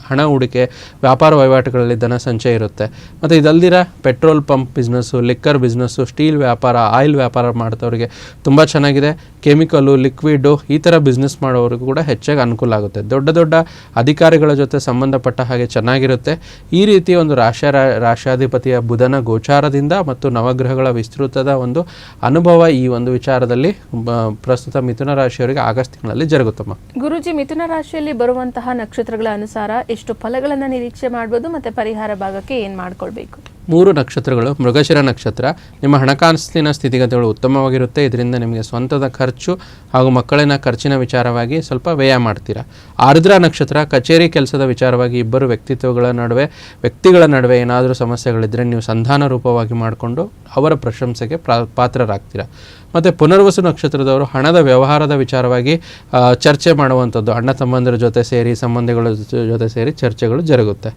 ಹಣ ಹೂಡಿಕೆ, ವ್ಯಾಪಾರ ವಹಿವಾಟುಗಳಲ್ಲಿ ಧನ ಸಂಚಯ ಇರುತ್ತೆ. ಮತ್ತು ಇದಲ್ದಿರ petrol pump business, liquor business, steel ವ್ಯಾಪಾರ, ಆಯಿಲ್ ವ್ಯಾಪಾರ ಮಾಡ್ತವ್ರಿಗೆ ತುಂಬ ಚೆನ್ನಾಗಿದೆ. ಕೆಮಿಕಲ್ಲು, ಲಿಕ್ವಿಡು ಈ ಥರ ಬಿಸ್ನೆಸ್ ಮಾಡೋರಿಗೂ ಕೂಡ ಹೆಚ್ಚಾಗಿ ಅನುಕೂಲ ಆಗುತ್ತೆ. ದೊಡ್ಡ ದೊಡ್ಡ ಅಧಿಕಾರಿಗಳ ಜೊತೆ ಸಂಬಂಧಪಟ್ಟ ಹಾಗೆ ಚೆನ್ನಾಗಿರುತ್ತೆ. ಈ ರೀತಿ ಒಂದು ರಾಷ್ಟ್ರಾಧಿಪತಿಯ ಬುಧನ ಗೋಚಾರದಿಂದ ಮತ್ತು ನವಗ್ರಹಗಳ ವಿಸ್ತೃತದ ಒಂದು ಅನುಭವ ಈ ಒಂದು ವಿಚಾರದಲ್ಲಿ ಪ್ರಸ್ತುತ ಮಿಥುನ ರಾಶಿಯವರಿಗೆ ಆಗಸ್ಟ್ ತಿಂಗಳಲ್ಲಿ ಜರುಗುತ್ತಮ್ಮ. ಗುರುಜಿ, ಮಿಥುನ ರಾಶಿಯಲ್ಲಿ ಬರುವಂತಹ ನಕ್ಷತ್ರಗಳ ಅನುಸಾರ ಎಷ್ಟು ಫಲಗಳನ್ನು ನಿರೀಕ್ಷೆ ಮಾಡಬಹುದು ಮತ್ತು ಪರಿಹಾರ ಭಾಗಕ್ಕೆ ಏನು ಮಾಡ್ಕೊಳ್ಬೇಕು? 3 ನಕ್ಷತ್ರಗಳು. ಮೃಗಶಿರ ನಕ್ಷತ್ರ, ನಿಮ್ಮ ಹಣಕಾಸಿನ ಸ್ಥಿತಿಗತಿಗಳು ಉತ್ತಮವಾಗಿರುತ್ತೆ. ಇದರಿಂದ ನಿಮಗೆ ಸ್ವಂತದ ಖರ್ಚು ಹಾಗೂ ಮಕ್ಕಳಿನ ಖರ್ಚಿನ ವಿಚಾರವಾಗಿ ಸ್ವಲ್ಪ ವ್ಯಯ ಮಾಡ್ತೀರಾ. ಆರ್ದ್ರ ನಕ್ಷತ್ರ, ಕಚೇರಿ ಕೆಲಸದ ವಿಚಾರವಾಗಿ ಇಬ್ಬರು ವ್ಯಕ್ತಿಗಳ ನಡುವೆ ಏನಾದರೂ ಸಮಸ್ಯೆಗಳಿದ್ದರೆ ನೀವು ಸಂಧಾನ ರೂಪವಾಗಿ ಮಾಡಿಕೊಂಡು ಅವರ ಪ್ರಶಂಸೆಗೆ ಪಾತ್ರರಾಗ್ತೀರಾ. ಮತ್ತು ಪುನರ್ವಸು ನಕ್ಷತ್ರದವರು ಹಣದ ವ್ಯವಹಾರದ ವಿಚಾರವಾಗಿ ಚರ್ಚೆ ಮಾಡುವಂಥದ್ದು, ಅಣ್ಣ ತಮ್ಮಂದಿರ ಜೊತೆ ಸೇರಿ, ಸಂಬಂಧಿಗಳ ಜೊತೆ ಸೇರಿ ಚರ್ಚೆಗಳು ಜರುಗುತ್ತೆ.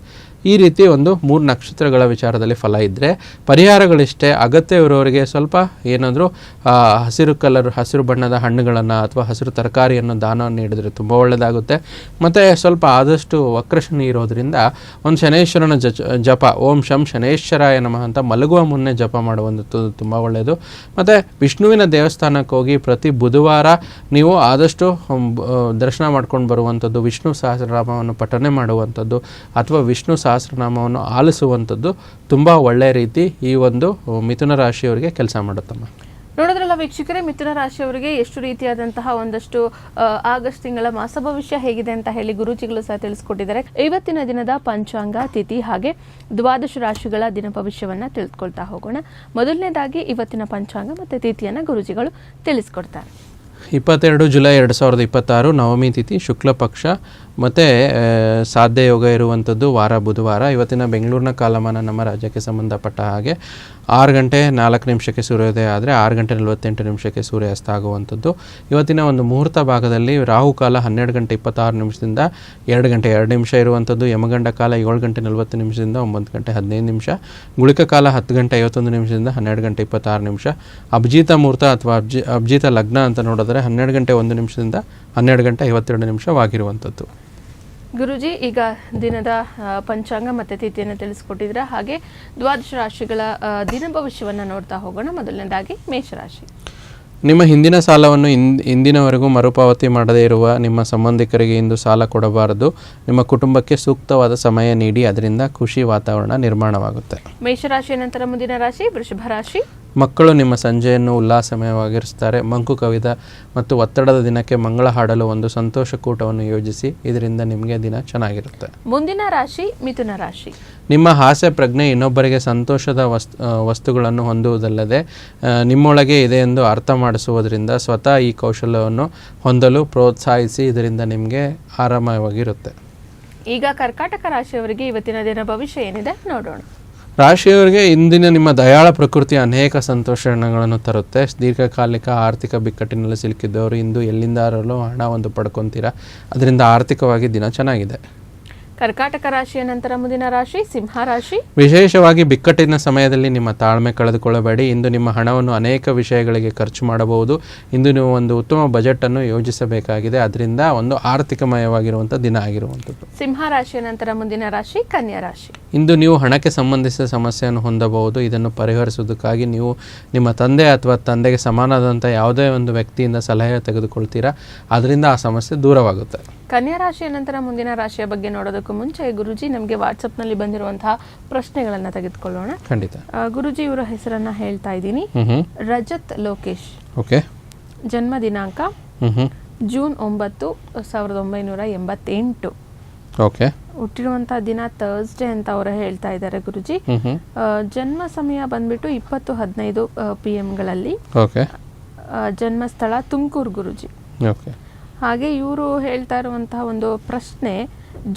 ಈ ರೀತಿ ಒಂದು 3 ನಕ್ಷತ್ರಗಳ ವಿಚಾರದಲ್ಲಿ ಫಲ ಇದ್ದರೆ ಪರಿಹಾರಗಳಿಷ್ಟೇ. ಅಗತ್ಯವಿರೋರಿಗೆ ಸ್ವಲ್ಪ ಏನಾದರೂ ಹಸಿರು ಬಣ್ಣದ ಹಣ್ಣುಗಳನ್ನು ಅಥವಾ ಹಸಿರು ತರಕಾರಿಯನ್ನು ದಾನ ನೀಡಿದರೆ ತುಂಬ ಒಳ್ಳೆಯದಾಗುತ್ತೆ. ಮತ್ತು ಸ್ವಲ್ಪ ಆದಷ್ಟು ವಕ್ರಶನಿ ಇರೋದರಿಂದ ಒಂದು ಶನೇಶ್ವರನ ಜಪ, ಓಂ ಶಂ ಶನೇಶ್ವರಾಯ ನಮಃ ಅಂತ ಮಲಗುವ ಮುನ್ನೆ ಜಪ ಮಾಡುವಂಥದ್ದು ತುಂಬ ಒಳ್ಳೆಯದು. ಮತ್ತು ವಿಷ್ಣುವಿನ ದೇವಸ್ಥಾನಕ್ಕೆ ಹೋಗಿ ಪ್ರತಿ ಬುಧವಾರ ನೀವು ಆದಷ್ಟು ದರ್ಶನ ಮಾಡ್ಕೊಂಡು ಬರುವಂಥದ್ದು, ವಿಷ್ಣು ಸಹಸ್ರನಾಮವನ್ನು ಪಠನೆ ಮಾಡುವಂಥದ್ದು ಅಥವಾ ವಿಷ್ಣು ಸಹಸ್ರನಾಮವನ್ನು ಆಲಿಸುವಂಥದ್ದು ತುಂಬ ಒಳ್ಳೆಯ ರೀತಿ ಈ ಒಂದು ಮಿಥುನ ರಾಶಿಯವರಿಗೆ ಕೆಲಸ ಮಾಡುತ್ತಮ್ಮ. ನೋಡಿದ್ರಲ್ಲ ವೀಕ್ಷಕರೇ, ಮಿಥುನ ರಾಶಿಯವರಿಗೆ ಎಷ್ಟು ರೀತಿಯಾದಂತಹ ಒಂದಷ್ಟು ಆಗಸ್ಟ್ ತಿಂಗಳ ಮಾಸ ಭವಿಷ್ಯ ಹೇಗಿದೆ ಅಂತ ಹೇಳಿ ಗುರೂಜಿಗಳು ಸಹ ತಿಳಿಸ್ಕೊಟ್ಟಿದ್ದಾರೆ. ಇವತ್ತಿನ ದಿನದ ಪಂಚಾಂಗ, ತಿಥಿ ಹಾಗೆ ದ್ವಾದಶ ರಾಶಿಗಳ ದಿನ ಭವಿಷ್ಯವನ್ನ ತಿಳಿದುಕೊಳ್ತಾ ಹೋಗೋಣ. ಮೊದಲನೇದಾಗಿ ಇವತ್ತಿನ ಪಂಚಾಂಗ ಮತ್ತು ತಿಥಿಯನ್ನ ಗುರೂಜಿಗಳು ತಿಳಿಸ್ಕೊಡ್ತಾರೆ. 22 ಜುಲೈ 2026 ನವಮಿ ತಿಥಿ, ಶುಕ್ಲ ಪಕ್ಷ ಮತ್ತು ಸಾಧ್ಯ ಯೋಗ ಇರುವಂಥದ್ದು ವಾರ ಬುಧವಾರ. ಇವತ್ತಿನ ಬೆಂಗಳೂರಿನ ಕಾಲಮಾನ ನಮ್ಮ ರಾಜ್ಯಕ್ಕೆ ಸಂಬಂಧಪಟ್ಟ ಹಾಗೆ 6 ಗಂಟೆ 4 ನಿಮಿಷಕ್ಕೆ ಸೂರ್ಯೋದಯ ಆದರೆ 6 ಗಂಟೆ 48 ನಿಮಿಷಕ್ಕೆ ಸೂರ್ಯಾಸ್ತ ಆಗುವಂಥದ್ದು. ಇವತ್ತಿನ ಒಂದು ಮುಹೂರ್ತ ಭಾಗದಲ್ಲಿ ರಾಹುಕಾಲ 12 ಗಂಟೆ 26 ನಿಮಿಷದಿಂದ 2 ಗಂಟೆ 2 ನಿಮಿಷ ಇರುವಂಥದ್ದು. ಯಮಗಂಡ ಕಾಲ 7 ಗಂಟೆ 40 ನಿಮಿಷದಿಂದ 9 ಗಂಟೆ 15 ನಿಮಿಷ. ಗುಳಿಕ ಕಾಲ 10 ಗಂಟೆ 51 ನಿಮಿಷದಿಂದ 12 ಗಂಟೆ 26 ನಿಮಿಷ. ಅಭಿಜಿತ ಮುಹೂರ್ತ ಅಥವಾ ಅಭಿಜಿತ ಲಗ್ನ ಅಂತ ನೋಡಿದ್ರೆ 12 ಗಂಟೆ 1 ನಿಮಿಷದಿಂದ 12 ಗಂಟೆ 52 ನಿಮಿಷವಾಗಿರುವಂಥದ್ದು. ಗುರುಜಿ, ಈಗ ದಿನದ ಪಂಚಾಂಗ ಮತ್ತು ತಿಥಿಯನ್ನು ತಿಳಿಸ್ಕೊಟ್ಟಿದ್ರೆ, ಹಾಗೆ ದ್ವಾದಶ ರಾಶಿಗಳ ದಿನ ಭವಿಷ್ಯವನ್ನು ನೋಡ್ತಾ ಹೋಗೋಣ. ಮೊದಲನೇದಾಗಿ ಮೇಷರಾಶಿ. ನಿಮ್ಮ ಹಿಂದಿನ ಸಾಲವನ್ನು ಇಂದಿನವರೆಗೂ ಮರುಪಾವತಿ ಮಾಡದೇ ಇರುವ ನಿಮ್ಮ ಸಂಬಂಧಿಕರಿಗೆ ಇಂದು ಸಾಲ ಕೊಡಬಾರದು. ನಿಮ್ಮ ಕುಟುಂಬಕ್ಕೆ ಸೂಕ್ತವಾದ ಸಮಯ ನೀಡಿ, ಅದರಿಂದ ಖುಷಿ ವಾತಾವರಣ ನಿರ್ಮಾಣವಾಗುತ್ತೆ. ಮೇಷರಾಶಿಯ ನಂತರ ಮುಂದಿನ ರಾಶಿ ವೃಷಭ ರಾಶಿ. ಮಕ್ಕಳು ನಿಮ್ಮ ಸಂಜೆಯನ್ನು ಉಲ್ಲಾಸಮಯವಾಗಿರಿಸ್ತಾರೆ. ಮಂಕು ಕವಿದ ಮತ್ತು ಒತ್ತಡದ ದಿನಕ್ಕೆ ಮಂಗಳ ಹಾಡಲು ಒಂದು ಸಂತೋಷ ಕೂಟವನ್ನು ಯೋಜಿಸಿ, ಇದರಿಂದ ನಿಮಗೆ ದಿನ ಚೆನ್ನಾಗಿರುತ್ತೆ. ಮುಂದಿನ ರಾಶಿ ಮಿಥುನ ರಾಶಿ. ನಿಮ್ಮ ಹಾಸ್ಯ ಪ್ರಜ್ಞೆ ಇನ್ನೊಬ್ಬರಿಗೆ ಸಂತೋಷದ ವಸ್ತುಗಳನ್ನು ಹೊಂದುವುದಲ್ಲದೆ ನಿಮ್ಮೊಳಗೆ ಇದೆ ಎಂದು ಅರ್ಥ ಮಾಡಿಸುವುದರಿಂದ ಸ್ವತಃ ಈ ಕೌಶಲ್ಯವನ್ನು ಹೊಂದಲು ಪ್ರೋತ್ಸಾಹಿಸಿ, ಇದರಿಂದ ನಿಮಗೆ ಆರಾಮವಾಗಿರುತ್ತೆ. ಈಗ ಕರ್ಕಾಟಕ ರಾಶಿಯವರಿಗೆ ಇವತ್ತಿನ ದಿನ ಭವಿಷ್ಯ ಏನಿದೆ ನೋಡೋಣ. ರಾಶಿಯವರಿಗೆ ಇಂದಿನ ನಿಮ್ಮ ದಯಾಳ ಪ್ರಕೃತಿ ಅನೇಕ ಸಂತೋಷಗಳನ್ನು ತರುತ್ತೆ. ದೀರ್ಘಕಾಲಿಕ ಆರ್ಥಿಕ ಬಿಕ್ಕಟ್ಟಿನಲ್ಲಿ ಸಿಲುಕಿದ್ದವರು ಇಂದು ಎಲ್ಲಿಂದಾರಲು ಹಣ ಒಂದು ಪಡ್ಕೊತೀರಾ, ಅದರಿಂದ ಆರ್ಥಿಕವಾಗಿ ದಿನ ಚೆನ್ನಾಗಿದೆ. ಕರ್ಕಾಟಕ ರಾಶಿಯ ನಂತರ ಮುಂದಿನ ರಾಶಿ ಸಿಂಹ ರಾಶಿ. ವಿಶೇಷವಾಗಿ ಬಿಕ್ಕಟ್ಟಿನ ಸಮಯದಲ್ಲಿ ನಿಮ್ಮ ತಾಳ್ಮೆ ಕಳೆದುಕೊಳ್ಳಬೇಡಿ. ಇಂದು ನಿಮ್ಮ ಹಣವನ್ನು ಅನೇಕ ವಿಷಯಗಳಿಗೆ ಖರ್ಚು ಮಾಡಬಹುದು. ಇಂದು ನೀವು ಒಂದು ಉತ್ತಮ ಬಜೆಟ್ ಅನ್ನು ಯೋಜಿಸಬೇಕಾಗಿದೆ, ಅದರಿಂದ ಒಂದು ಆರ್ಥಿಕಮಯವಾಗಿರುವಂಥ ದಿನ ಆಗಿರುವಂಥದ್ದು. ಸಿಂಹ ರಾಶಿಯ ನಂತರ ಮುಂದಿನ ರಾಶಿ ಕನ್ಯಾ ರಾಶಿ. ಇಂದು ನೀವು ಹಣಕ್ಕೆ ಸಂಬಂಧಿಸಿದ ಸಮಸ್ಯೆಯನ್ನು ಹೊಂದಬಹುದು. ಇದನ್ನು ಪರಿಹರಿಸುವುದಕ್ಕಾಗಿ ನೀವು ನಿಮ್ಮ ತಂದೆ ಅಥವಾ ತಂದೆಗೆ ಸಮಾನವಾದಂಥ ಯಾವುದೇ ಒಂದು ವ್ಯಕ್ತಿಯಿಂದ ಸಲಹೆ ತೆಗೆದುಕೊಳ್ತೀರಾ, ಅದರಿಂದ ಆ ಸಮಸ್ಯೆ ದೂರವಾಗುತ್ತೆ. ಕನ್ಯಾ ರಾಶಿಯ ನಂತರ ಮುಂದಿನ ರಾಶಿಯ ಬಗ್ಗೆ ನೋಡೋದಕ್ಕೂ ಮುಂಚೆ ಗುರುಜಿ ನಮಗೆ ವಾಟ್ಸಪ್ನಲ್ಲಿ ಬಂದಿರುವಂತಹ ಪ್ರಶ್ನೆಗಳನ್ನು ತೆಗೆದುಕೊಳ್ಳೋಣ. ಖಂಡಿತ. ಗುರುಜಿ ಇವರ ಹೆಸರನ್ನ ಹೇಳ್ತಾ ಇದ್ದೀನಿ. ರಜತ್ ಲೋಕೇಶ್. ಓಕೆ. ಜನ್ಮ ದಿನಾಂಕ ಜೂನ್ 9, 1988. ಓಕೆ. ಹುಟ್ಟಿರುವಂತಹ ದಿನ ಥರ್ಸ್ಡೇ ಅಂತ ಅವರು ಹೇಳ್ತಾ ಇದ್ದಾರೆ ಗುರುಜಿ. ಜನ್ಮ ಸಮಯ ಬಂದ್ಬಿಟ್ಟು 20:15 PM ಓಕೆ. ಜನ್ಮ ಸ್ಥಳ ತುಮಕೂರು ಗುರುಜಿ. ಓಕೆ. ಹಾಗೆ ಇವರು ಹೇಳ್ತಾ ಇರುವಂತಹ ಒಂದು ಪ್ರಶ್ನೆ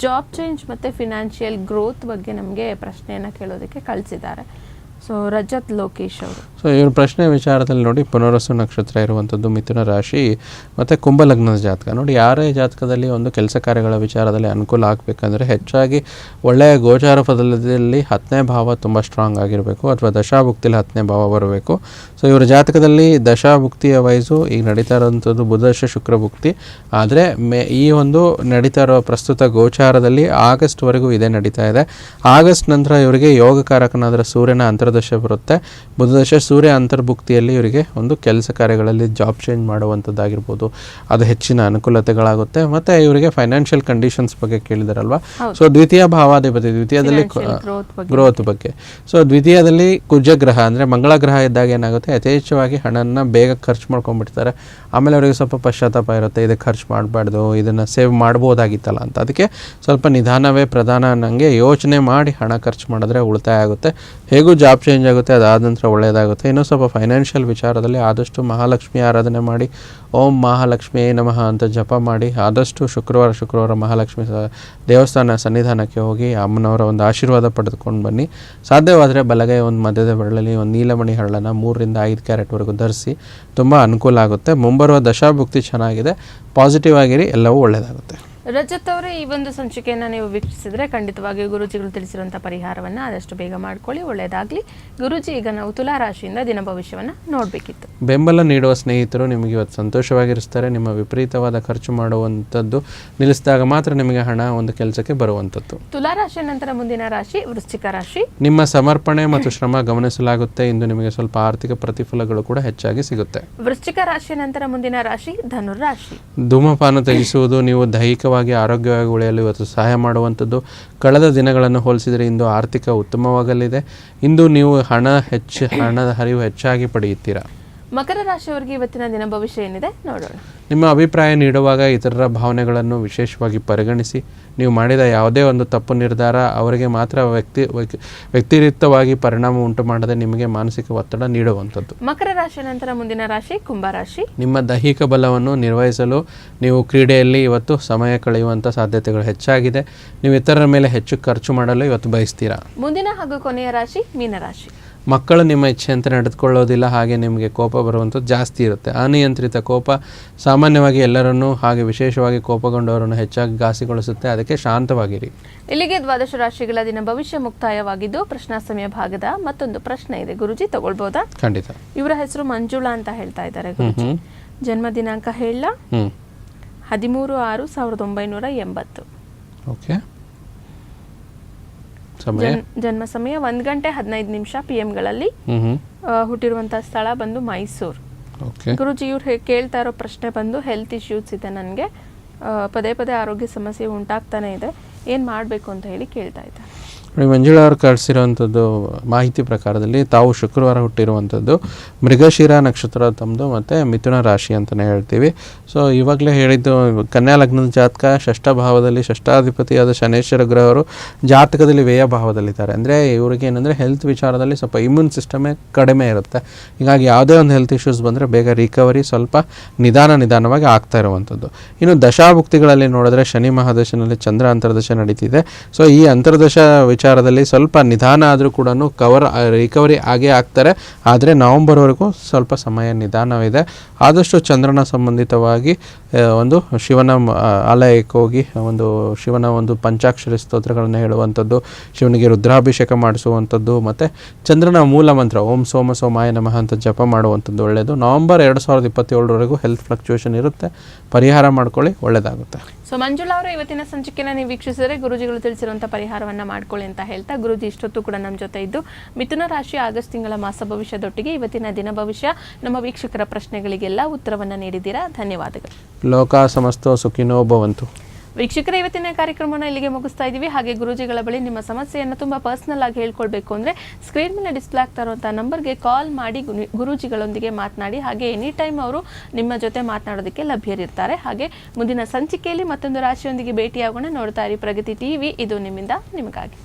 ಜಾಬ್ ಚೇಂಜ್ ಮತ್ತೆ ಫಿನಾನ್ಷಿಯಲ್ ಗ್ರೋತ್ ಬಗ್ಗೆ ನಮಗೆ ಪ್ರಶ್ನೆಯನ್ನ ಕೇಳೋದಕ್ಕೆ ಕಳಿಸಿದ್ದಾರೆ. ಸೊ ರಜತ್ ಲೋಕೇಶ್ ಅವರು. ಸೊ ಇವ್ರ ಪ್ರಶ್ನೆ ವಿಚಾರದಲ್ಲಿ ನೋಡಿ, ಪುನರ್ವಸು ನಕ್ಷತ್ರ ಇರುವಂಥದ್ದು, ಮಿಥುನ ರಾಶಿ ಮತ್ತು ಕುಂಭ ಲಗ್ನದ ಜಾತಕ. ನೋಡಿ, ಯಾರೇ ಜಾತಕದಲ್ಲಿ ಒಂದು ಕೆಲಸ ಕಾರ್ಯಗಳ ವಿಚಾರದಲ್ಲಿ ಅನುಕೂಲ ಆಗಬೇಕಂದ್ರೆ ಹೆಚ್ಚಾಗಿ ಒಳ್ಳೆಯ ಗೋಚಾರ ಫಲದಲ್ಲಿ 10ನೇ ಭಾವ ತುಂಬ ಸ್ಟ್ರಾಂಗ್ ಆಗಿರಬೇಕು, ಅಥವಾ ದಶಾಭುಕ್ತಿಯಲ್ಲಿ 10ನೇ ಭಾವ ಬರಬೇಕು. ಸೊ ಇವರ ಜಾತಕದಲ್ಲಿ ದಶಾಭುಕ್ತಿಯ ವಯಸ್ಸು ಈಗ ನಡೀತಾ ಇರೋವಂಥದ್ದು ಬುಧದಶ ಶುಕ್ರಭುಕ್ತಿ. ಆದರೆ ಈ ಒಂದು ನಡೀತಾ ಇರೋ ಪ್ರಸ್ತುತ ಗೋಚಾರದಲ್ಲಿ ಆಗಸ್ಟ್ವರೆಗೂ ಇದೇ ನಡೀತಾ ಇದೆ. ಆಗಸ್ಟ್ ನಂತರ ಇವರಿಗೆ ಯೋಗಕಾರಕನಾದ ಸೂರ್ಯನ ಅಂತರ್ದಶ ಬರುತ್ತೆ. ಬುಧದಶ ಸೂರ್ಯ ಅಂತರ್ಭುಕ್ತಿಯಲ್ಲಿ ಇವರಿಗೆ ಒಂದು ಕೆಲಸ ಕಾರ್ಯಗಳಲ್ಲಿ ಜಾಬ್ ಚೇಂಜ್ ಮಾಡುವಂಥದ್ದಾಗಿರ್ಬೋದು, ಅದು ಹೆಚ್ಚಿನ ಅನುಕೂಲತೆಗಳಾಗುತ್ತೆ. ಮತ್ತು ಇವರಿಗೆ ಫೈನಾನ್ಷಿಯಲ್ ಕಂಡೀಷನ್ಸ್ ಬಗ್ಗೆ ಕೇಳಿದಾರಲ್ವಾ. ಸೊ ದ್ವಿತೀಯ ಭಾವಾಧಿಪತಿ, ದ್ವಿತೀಯದಲ್ಲಿ ಗ್ರೋತ್ ಬಗ್ಗೆ. ಸೊ ದ್ವಿತೀಯದಲ್ಲಿ ಕುಜಗ್ರಹ ಅಂದರೆ ಮಂಗಳ ಗ್ರಹ ಇದ್ದಾಗ ಏನಾಗುತ್ತೆ, ಯಥೇಚ್ಛವಾಗಿ ಹಣನ ಬೇಗ ಖರ್ಚು ಮಾಡ್ಕೊಂಡ್ಬಿಡ್ತಾರೆ. ಆಮೇಲೆ ಅವರಿಗೆ ಸ್ವಲ್ಪ ಪಶ್ಚಾತ್ತಾಪ ಇರುತ್ತೆ, ಇದಕ್ಕೆ ಖರ್ಚು ಮಾಡಬಾರ್ದು, ಇದನ್ನು ಸೇವ್ ಮಾಡ್ಬೋದಾಗಿತ್ತಲ್ಲ ಅಂತ. ಅದಕ್ಕೆ ಸ್ವಲ್ಪ ನಿಧಾನವೇ ಪ್ರಧಾನ ಅನ್ನಂಗೆ ಯೋಚನೆ ಮಾಡಿ ಹಣ ಖರ್ಚು ಮಾಡಿದ್ರೆ ಉಳಿತಾಯ ಆಗುತ್ತೆ. ಹೇಗೂ ಜಾಬ್ ಚೇಂಜ್ ಆಗುತ್ತೆ, ಅದಾದ ನಂತರ ಒಳ್ಳೆಯದಾಗುತ್ತೆ. ಇನ್ನೂ ಸ್ವಲ್ಪ ಫೈನಾನ್ಷಿಯಲ್ ವಿಚಾರದಲ್ಲಿ ಆದಷ್ಟು ಮಹಾಲಕ್ಷ್ಮಿ ಆರಾಧನೆ ಮಾಡಿ, ಓಂ ಮಹಾಲಕ್ಷ್ಮಿ ನಮಃ ಅಂತ ಜಪ ಮಾಡಿ, ಆದಷ್ಟು ಶುಕ್ರವಾರ ಮಹಾಲಕ್ಷ್ಮಿ ದೇವಸ್ಥಾನ ಸನ್ನಿಧಾನಕ್ಕೆ ಹೋಗಿ ಅಮ್ಮನವರ ಒಂದು ಆಶೀರ್ವಾದ ಪಡೆದುಕೊಂಡು ಬನ್ನಿ. ಸಾಧ್ಯವಾದರೆ ಬಲಗೈ ಒಂದು ಮಧ್ಯದ ಬೆರಳಲ್ಲಿ ಒಂದು ನೀಲಮಣಿ ಹಳ್ಳನ 3 ರಿಂದ 5 ಕ್ಯಾರೆಟ್ವರೆಗೂ ಧರಿಸಿ, ತುಂಬ ಅನುಕೂಲ ಆಗುತ್ತೆ. ಮುಂಬರುವ ದಶಾಭುಕ್ತಿ ಚೆನ್ನಾಗಿದೆ, ಪಾಸಿಟಿವ್ ಆಗಿರಿ, ಎಲ್ಲವೂ ಒಳ್ಳೆಯದಾಗುತ್ತೆ. ರಜತ್ ಅವರೇ, ಈ ಒಂದು ಸಂಚಿಕೆಯನ್ನು ನೀವು ವೀಕ್ಷಿಸಿದ್ರೆ ಖಂಡಿತವಾಗಿ ಗುರುಜಿಗಳು ತಿಳಿಸಿರುವಂತಹ ಪರಿಹಾರವನ್ನು ಆದಷ್ಟು ಬೇಗ ಮಾಡ್ಕೊಳ್ಳಿ, ಒಳ್ಳೆಯದಾಗಲಿ. ಗುರುಜಿ, ಈಗ ನಾವು ತುಲಾ ರಾಶಿಯಿಂದ ದಿನ ಭವಿಷ್ಯವನ್ನು ನೋಡಬೇಕಿತ್ತು. ಬೆಂಬಲ ನೀಡುವ ಸ್ನೇಹಿತರು ನಿಮಗೆ ಇವತ್ತು ಸಂತೋಷವಾಗಿರಿಸ್ತಾರೆ. ನಿಮ್ಮ ವಿಪರೀತವಾದ ಖರ್ಚು ಮಾಡುವಂಥದ್ದು ನಿಲ್ಲಿಸಿದಾಗ ಮಾತ್ರ ನಿಮಗೆ ಹಣ ಒಂದು ಕೆಲಸಕ್ಕೆ ಬರುವಂಥದ್ದು. ತುಲಾ ರಾಶಿಯ ನಂತರ ಮುಂದಿನ ರಾಶಿ ವೃಶ್ಚಿಕ ರಾಶಿ. ನಿಮ್ಮ ಸಮರ್ಪಣೆ ಮತ್ತು ಶ್ರಮ ಗಮನಿಸಲಾಗುತ್ತೆ. ಇಂದು ನಿಮಗೆ ಸ್ವಲ್ಪ ಆರ್ಥಿಕ ಪ್ರತಿಫಲಗಳು ಕೂಡ ಹೆಚ್ಚಾಗಿ ಸಿಗುತ್ತೆ. ವೃಶ್ಚಿಕ ರಾಶಿಯ ನಂತರ ಮುಂದಿನ ರಾಶಿ ಧನುರ್ ರಾಶಿ. ಧೂಮಪಾನ ತ್ಯಜಿಸುವುದು ನೀವು ದೈಹಿಕವಾಗಿ ಆರೋಗ್ಯವಾಗಿ ಉಳಿಯಲು ಇವತ್ತು ಸಹಾಯ ಮಾಡುವಂಥದ್ದು. ಕಳೆದ ದಿನಗಳನ್ನು ಹೋಲಿಸಿದರೆ ಇಂದು ಆರ್ಥಿಕ ಉತ್ತಮವಾಗಲಿದೆ. ಇಂದು ನೀವು ಹಣದ ಹರಿವು ಹೆಚ್ಚಾಗಿ ಪಡೆಯುತ್ತೀರಾ. ಮಕರ ರಾಶಿಯವರಿಗೆ ಇವತ್ತಿನ ದಿನ ಭವಿಷ್ಯ ಏನಿದೆ ನೋಡೋಣ. ನಿಮ್ಮ ಅಭಿಪ್ರಾಯ ನೀಡುವಾಗ ಇತರರ ಭಾವನೆಗಳನ್ನು ವಿಶೇಷವಾಗಿ ಪರಿಗಣಿಸಿ. ನೀವು ಮಾಡಿದ ಯಾವುದೇ ಒಂದು ತಪ್ಪು ನಿರ್ಧಾರ ಅವರಿಗೆ ಮಾತ್ರ ವ್ಯಕ್ತಿರಿಕ್ತವಾಗಿ ಪರಿಣಾಮ ಉಂಟು ಮಾಡದೆ ನಿಮಗೆ ಮಾನಸಿಕ ಒತ್ತಡ ನೀಡುವಂಥದ್ದು. ಮಕರ ರಾಶಿಯ ನಂತರ ಮುಂದಿನ ರಾಶಿ ಕುಂಭರಾಶಿ. ನಿಮ್ಮ ದೈಹಿಕ ಬಲವನ್ನು ನಿರ್ವಹಿಸಲು ನೀವು ಕ್ರೀಡೆಯಲ್ಲಿ ಇವತ್ತು ಸಮಯ ಕಳೆಯುವಂಥ ಸಾಧ್ಯತೆಗಳು ಹೆಚ್ಚಾಗಿದೆ. ನೀವು ಇತರರ ಮೇಲೆ ಹೆಚ್ಚು ಖರ್ಚು ಮಾಡಲು ಇವತ್ತು ಬಯಸ್ತೀರಾ. ಮುಂದಿನ ಹಾಗೂ ಕೊನೆಯ ರಾಶಿ ಮೀನರಾಶಿ. ಮಕ್ಕಳು ನಿಮ್ಮ ಇಚ್ಛೆಯಂತೆ ನಡೆದುಕೊಳ್ಳೋದಿಲ್ಲ, ಹಾಗೆ ನಿಮಗೆ ಕೋಪ ಬರುವಂಥದ್ದು ಜಾಸ್ತಿ ಇರುತ್ತೆ. ಅನಿಯಂತ್ರಿತ ಕೋಪ ಸಾಮಾನ್ಯವಾಗಿ ಎಲ್ಲರನ್ನೂ, ಹಾಗೆ ವಿಶೇಷವಾಗಿ ಕೋಪಗೊಂಡವರನ್ನು ಹೆಚ್ಚಾಗಿ ಘಾಸಿಗೊಳಿಸುತ್ತೆ. ಅದಕ್ಕೆ ಶಾಂತವಾಗಿರಿ. ಇಲ್ಲಿಗೆ ದ್ವಾದಶ ರಾಶಿಗಳ ದಿನ ಭವಿಷ್ಯ ಮುಕ್ತಾಯವಾಗಿದ್ದು, ಪ್ರಶ್ನಾ ಸಮಯ ಭಾಗದ ಮತ್ತೊಂದು ಪ್ರಶ್ನೆ ಇದೆ. ಗುರುಜಿ ತಗೊಳ್ಬೋದಾ? ಖಂಡಿತ. ಇವರ ಹೆಸರು ಮಂಜುಳಾ ಅಂತ ಹೇಳ್ತಾ ಇದ್ದಾರೆ ಗುರುಜಿ. ಜನ್ಮ ದಿನಾಂಕ ಹೇಳ 13/6/1980. ಓಕೆ. ಜನ್ಮ ಸಮಯ 1:15 PM ಹುಟ್ಟಿರುವಂತಹ ಸ್ಥಳ ಬಂದು ಮೈಸೂರು. ಗುರುಜಿ, ಇವ್ರು ಕೇಳ್ತಾ ಇರೋ ಪ್ರಶ್ನೆ ಬಂದು ಹೆಲ್ತ್ ಇಶ್ಯೂಸ್ ಇದೆ ನನಗೆ, ಪದೇ ಪದೇ ಆರೋಗ್ಯ ಸಮಸ್ಯೆ ಉಂಟಾಗ್ತಾನೆ ಇದೆ, ಏನ್ ಮಾಡ್ಬೇಕು ಅಂತ ಹೇಳಿ ಕೇಳ್ತಾ ಇದ್ದಾರೆ. ಮಂಜುಳಾ ಅವರು ಕಳಿಸಿರುವಂಥದ್ದು ಮಾಹಿತಿ ಪ್ರಕಾರದಲ್ಲಿ ತಾವು ಶುಕ್ರವಾರ ಹುಟ್ಟಿರುವಂಥದ್ದು, ಮೃಗಶಿರ ನಕ್ಷತ್ರ ತಮ್ಮದು, ಮತ್ತು ಮಿಥುನ ರಾಶಿ ಅಂತಲೇ ಹೇಳ್ತೀವಿ. ಸೊ ಇವಾಗಲೇ ಹೇಳಿದ್ದು ಕನ್ಯಾ ಲಗ್ನದ ಜಾತಕ, ಷಷ್ಠ ಭಾವದಲ್ಲಿ ಷಷ್ಠಾಧಿಪತಿಯಾದ ಶನೇಶ್ವರ ಗ್ರಹರು ಜಾತಕದಲ್ಲಿ ವ್ಯಯ ಭಾವದಲ್ಲಿದ್ದಾರೆ. ಅಂದರೆ ಇವ್ರಿಗೆ ಏನಂದರೆ ಹೆಲ್ತ್ ವಿಚಾರದಲ್ಲಿ ಸ್ವಲ್ಪ ಇಮ್ಯೂನ್ ಸಿಸ್ಟಮೇ ಕಡಿಮೆ ಇರುತ್ತೆ. ಹೀಗಾಗಿ ಯಾವುದೇ ಒಂದು ಹೆಲ್ತ್ ಇಶ್ಯೂಸ್ ಬಂದರೆ ಬೇಗ ರಿಕವರಿ ಸ್ವಲ್ಪ ನಿಧಾನವಾಗಿ ಆಗ್ತಾ ಇರುವಂಥದ್ದು. ಇನ್ನು ದಶಾಭುಕ್ತಿಗಳಲ್ಲಿ ನೋಡಿದ್ರೆ ಶನಿ ಮಹಾದಶನಲ್ಲಿ ಚಂದ್ರ ಅಂತರ್ದಶ ನಡೀತಿದೆ. ಸೊ ಈ ಅಂತರ್ದಶ ವಿಚಾರದಲ್ಲಿ ಸ್ವಲ್ಪ ನಿಧಾನ ಆದರೂ ಕೂಡ ರಿಕವರಿ ಆಗೇ ಆಗ್ತಾರೆ. ಆದರೆ ನವಂಬರ್ವರೆಗೂ ಸ್ವಲ್ಪ ಸಮಯ ನಿಧಾನವಿದೆ. ಆದಷ್ಟು ಚಂದ್ರನ ಸಂಬಂಧಿತವಾಗಿ ಒಂದು ಶಿವನ ಆಲಯಕ್ಕೆ ಹೋಗಿ ಶಿವನ ಒಂದು ಪಂಚಾಕ್ಷರಿ ಸ್ತೋತ್ರಗಳನ್ನು ಹೇಳುವಂಥದ್ದು, ಶಿವನಿಗೆ ರುದ್ರಾಭಿಷೇಕ ಮಾಡಿಸುವಂಥದ್ದು, ಮತ್ತು ಚಂದ್ರನ ಮೂಲ ಮಂತ್ರ ಓಂ ಸೋಮ ಸೋಮಾಯ ನಮಃ ಅಂತ ಜಪ ಮಾಡುವಂಥದ್ದು ಒಳ್ಳೆಯದು. ನವಂಬರ್ 2027ವರೆಗೂ ಹೆಲ್ತ್ ಫ್ಲಕ್ಚುಯೇಷನ್ ಇರುತ್ತೆ. ಪರಿಹಾರ ಮಾಡ್ಕೊಳ್ಳಿ, ಒಳ್ಳೆಯದಾಗುತ್ತೆ. ಸೊ ಮಂಜುಳಾ ಅವರು ಇವತ್ತಿನ ಸಂಚಿಕೆನ ನೀವು ವೀಕ್ಷಿಸಿದರೆ ಗುರುಜಿಗಳು ತಿಳಿಸಿರುವಂಥ ಪರಿಹಾರವನ್ನ ಮಾಡ್ಕೊಳ್ಳಿ ಅಂತ ಹೇಳ್ತಾ, ಗುರುಜಿ ಇಷ್ಟೊತ್ತು ಕೂಡ ನಮ್ಮ ಜೊತೆ ಇದ್ದು ಮಿಥುನ ರಾಶಿ ಆಗಸ್ಟ್ ತಿಂಗಳ ಮಾಸ ಭವಿಷ್ಯದೊಟ್ಟಿಗೆ ಇವತ್ತಿನ ದಿನ ಭವಿಷ್ಯ ನಮ್ಮ ವೀಕ್ಷಕರ ಪ್ರಶ್ನೆಗಳಿಗೆಲ್ಲ ಉತ್ತರವನ್ನ ನೀಡಿದ್ದೀರಾ. ಧನ್ಯವಾದಗಳು. ಲೋಕ ಸಮಸ್ತ ಸುಖಿನೋ ಭವಂತು. ವೀಕ್ಷಕರ ಇವತ್ತಿನ ಕಾರ್ಯಕ್ರಮವನ್ನು ಇಲ್ಲಿಗೆ ಮುಗಿಸ್ತಾ ಇದ್ದೀವಿ. ಹಾಗೆ ಗುರೂಜಿಗಳ ಬಳಿ ನಿಮ್ಮ ಸಮಸ್ಯೆಯನ್ನು ತುಂಬ ಪರ್ಸನಲ್ ಆಗಿ ಹೇಳ್ಕೊಳ್ಬೇಕು ಅಂದರೆ ಸ್ಕ್ರೀನ್ ಮೇಲೆ ಡಿಸ್ಪ್ಲೇ ಆಗ್ತಾ ಇರುವಂಥ ನಂಬರ್ಗೆ ಕಾಲ್ ಮಾಡಿ ಗುರೂಜಿಗಳೊಂದಿಗೆ ಮಾತನಾಡಿ. ಹಾಗೆ ಎನಿ ಟೈಮ್ ಅವರು ನಿಮ್ಮ ಜೊತೆ ಮಾತನಾಡೋದಕ್ಕೆ ಲಭ್ಯರಿರ್ತಾರೆ. ಹಾಗೆ ಮುಂದಿನ ಸಂಚಿಕೆಯಲ್ಲಿ ಮತ್ತೊಂದು ರಾಶಿಯೊಂದಿಗೆ ಭೇಟಿಯಾಗೋಣ. ನೋಡ್ತಾ ಇರಿ ಪ್ರಗತಿ ಟಿವಿ, ಇದು ನಿಮ್ಮಿಂದ ನಿಮಗಾಗಿ.